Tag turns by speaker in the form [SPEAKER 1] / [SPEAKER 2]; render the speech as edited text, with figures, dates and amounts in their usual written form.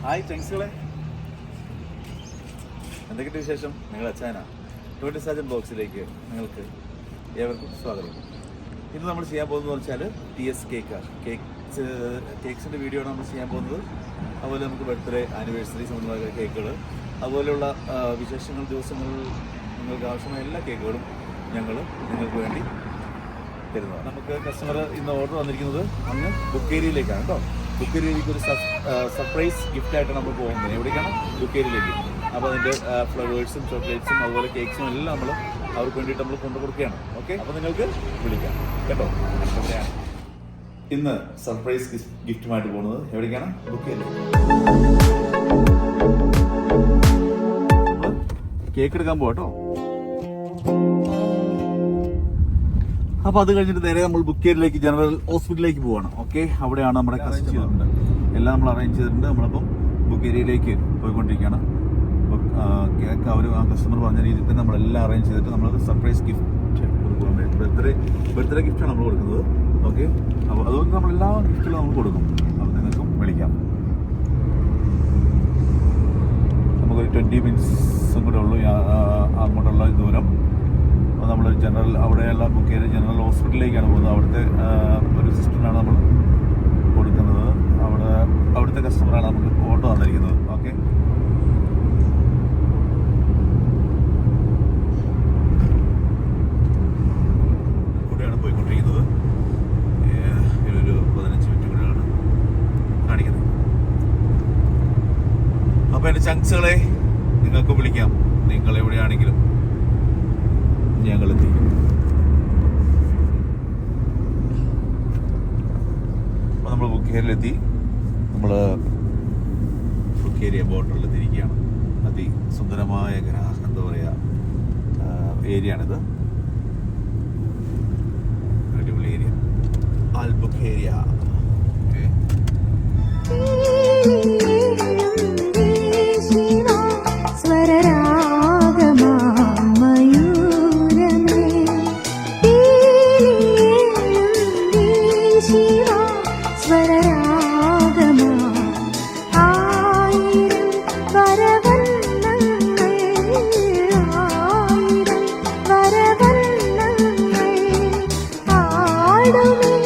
[SPEAKER 1] Hi ചങ്സുകളെ, എന്തൊക്കെയുണ്ട് വിശേഷം? നിങ്ങൾ അച്ചായനാ 27 ബോക്സിലേക്ക് നിങ്ങൾക്ക് ഏവർക്കും സ്വാഗതം. ഇന്ന് നമ്മൾ ചെയ്യാൻ പോകുന്നത് വെച്ചാൽ TS കേക്ക്സിൻ്റെ വീഡിയോ ആണ് നമ്മൾ ചെയ്യാൻ പോകുന്നത്. അതുപോലെ നമുക്ക് ബർത്ത്ഡേ, ആനിവേഴ്സറി സംബന്ധമായ കേക്കുകൾ, അതുപോലെയുള്ള വിശേഷങ്ങൾ ദിവസങ്ങൾ നിങ്ങൾക്ക് ആവശ്യമായ എല്ലാ കേക്കുകളും ഞങ്ങൾ നിങ്ങൾക്ക് വേണ്ടി തരുന്നതാണ്. നമുക്ക് കസ്റ്റമർ ഇന്ന് ഓർഡർ വന്നിരിക്കുന്നത് അങ്ങ് ബുക്കേരിയിലേക്കാണ് കേട്ടോ. ബുക്കേരിയിലേക്ക് ഒരു സർപ്രൈസ് ഗിഫ്റ്റായിട്ട് നമ്മൾ പോകുന്നത്. എവിടേക്കാണ്? ബുക്കേരിയിലേക്ക്. അപ്പോൾ അതിൻ്റെ ഫ്ലവേഴ്സും ചോക്ലേറ്റ്സും അതുപോലെ കേക്ക്സും എല്ലാം നമ്മൾ അവർക്ക് വേണ്ടിയിട്ട് നമ്മൾ കൊണ്ടു കൊടുക്കുകയാണ്. ഓക്കെ, അപ്പോൾ നിങ്ങൾക്ക് വിളിക്കാം കേട്ടോ. എവിടെയാണ് ഇന്ന് സർപ്രൈസ് ഗിഫ്റ്റുമായിട്ട് പോകുന്നത്? എവിടേക്കാണ്? ബുക്കേരിയിലേക്ക്. കേക്ക് എടുക്കാൻ പോകാം കേട്ടോ. അപ്പോൾ അത് കഴിഞ്ഞിട്ട് നേരെ നമ്മൾ ബുക്കേരിയിലേക്ക്, ജനറൽ ഹോസ്പിറ്റലിലേക്ക് പോവാണ്. ഓക്കെ, അവിടെയാണ് നമ്മുടെ കസ്റ്റമർ ചെയ്തിട്ടുണ്ട്, എല്ലാം നമ്മൾ അറേഞ്ച് ചെയ്തിട്ടുണ്ട്. നമ്മളിപ്പം ബുക്കേരിയിലേക്ക് പോയിക്കൊണ്ടിരിക്കുകയാണ്. കേക്ക് അവർ ആ കസ്റ്റമർ പറഞ്ഞ രീതിയിൽ തന്നെ നമ്മളെല്ലാം അറേഞ്ച് ചെയ്തിട്ട് നമ്മളത് സർപ്രൈസ് ഗിഫ്റ്റ് കൊടുക്കാൻ വേണ്ടി ബർത്ത്ഡേ ഗിഫ്റ്റാണ് നമ്മൾ കൊടുക്കുന്നത്. ഓക്കെ, അപ്പോൾ അതുകൊണ്ട് നമ്മളെല്ലാ ഗിഫ്റ്റുകളും നമ്മൾ കൊടുക്കും. അപ്പോൾ നിങ്ങൾക്കും വിളിക്കാം. നമുക്കൊരു 20 മിനിറ്റ്സും കൂടെ ഉള്ളൂ അങ്ങോട്ടുള്ള ദൂരം. അപ്പോൾ നമ്മൾ ജനറൽ അവിടെയുള്ള ബുക്കേരി ജനറൽ ഹോസ്പിറ്റലിലേക്കാണ് പോകുന്നത്. അവിടുത്തെ ഒരു സിസ്റ്ററിനാണ് നമ്മൾ കൊടുക്കുന്നത്. അവിടുത്തെ കസ്റ്റമറാണ് നമുക്ക് ഓട്ടോ വന്നിരിക്കുന്നത്. ഓക്കെ, കൂടെയാണ് പോയിക്കൊണ്ടിരിക്കുന്നത്. ഇതിലൊരു 15 മിനിറ്റ് കൂടെയാണ് കാണിക്കുന്നത്. അപ്പോൾ എൻ്റെ ചങ്സുകളെ, നിങ്ങൾക്ക് വിളിക്കാം. നിങ്ങൾ എവിടെയാണെങ്കിലും ഞങ്ങളെത്തി. അപ്പോൾ നമ്മൾ ബുക്കേരിയിലെത്തി. നമ്മൾ ബുക്കേരിയ ബോർഡറിൽ തിരിക്കുകയാണ്. അതിസുന്ദരമായ എന്താ പറയുക ഏരിയയാണിത്. അടിപൊളി ഏരിയ, ആൽ ബുക്കേരിയ. Okay,
[SPEAKER 2] I don't